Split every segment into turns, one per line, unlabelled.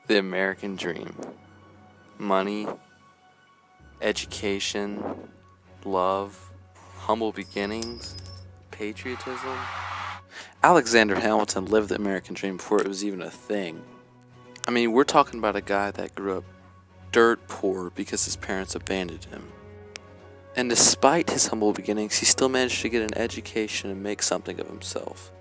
The American dream. Money, education, love, humble beginnings, patriotism. Alexander Hamilton lived the American dream before it was even a thing. I mean, we're talking about a guy that grew up dirt poor because his parents abandoned him. And despite his humble beginnings, he still managed to get an education and make something of himself.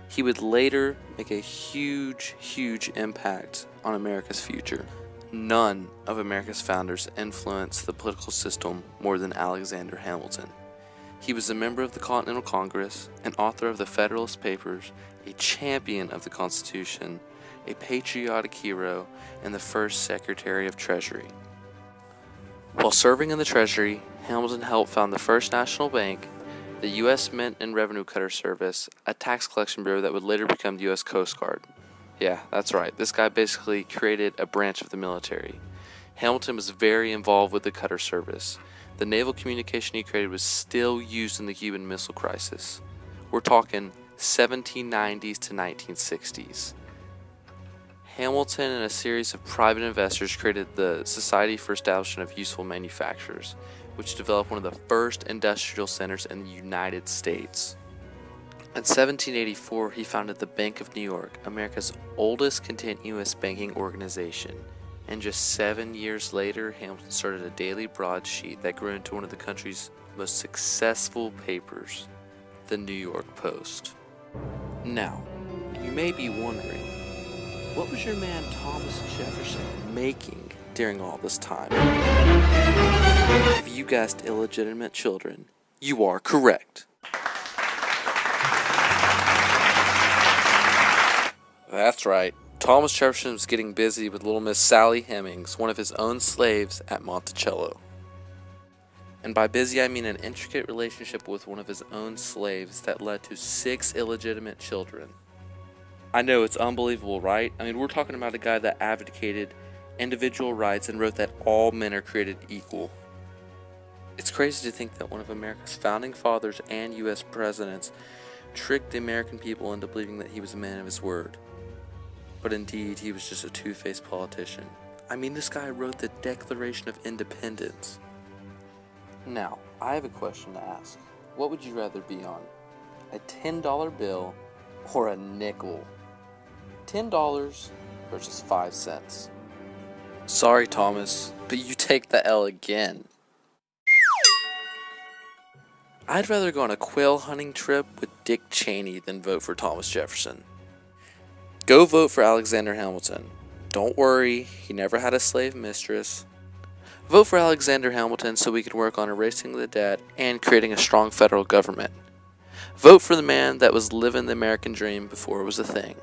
He would later make a huge, huge impact on America's future. None of America's founders influenced the political system more than Alexander Hamilton. He was a member of the Continental Congress, an author of the Federalist Papers, a champion of the Constitution, a patriotic hero, and the first Secretary of Treasury. While serving in the Treasury, Hamilton helped found the First National Bank, the U.S. Mint and Revenue Cutter Service, a tax collection bureau that would later become the U.S. Coast Guard. Yeah, that's right. This guy basically created a branch of the military. Hamilton was very involved with the Cutter Service. The naval communication he created was still used in the Cuban Missile Crisis. We're talking 1790s to 1960s. Hamilton and a series of private investors created the Society for Establishment of Useful Manufactures, which developed one of the first industrial centers in the United States. In 1784, he founded the Bank of New York, America's oldest continuous banking organization. And just 7 years later, Hamilton started a daily broadsheet that grew into one of the country's most successful papers, the New York Post. Now, you may be wondering, what was your man Thomas Jefferson making during all this time? If you guessed illegitimate children, you are correct. That's right. Thomas Jefferson was getting busy with little Miss Sally Hemings, one of his own slaves at Monticello. And by busy, I mean an intricate relationship with one of his own slaves that led to 6 illegitimate children. I know, it's unbelievable, right? I mean, we're talking about a guy that advocated individual rights and wrote that all men are created equal. It's crazy to think that one of America's founding fathers and U.S. presidents tricked the American people into believing that he was a man of his word. But indeed, he was just a two-faced politician. I mean, this guy wrote the Declaration of Independence. Now, I have a question to ask. What would you rather be on? A $10 bill or a nickel? $10 versus 5 cents. Sorry, Thomas, but you take the L again. I'd rather go on a quail hunting trip with Dick Cheney than vote for Thomas Jefferson. Go vote for Alexander Hamilton. Don't worry, he never had a slave mistress. Vote for Alexander Hamilton so we can work on erasing the debt and creating a strong federal government. Vote for the man that was living the American dream before it was a thing.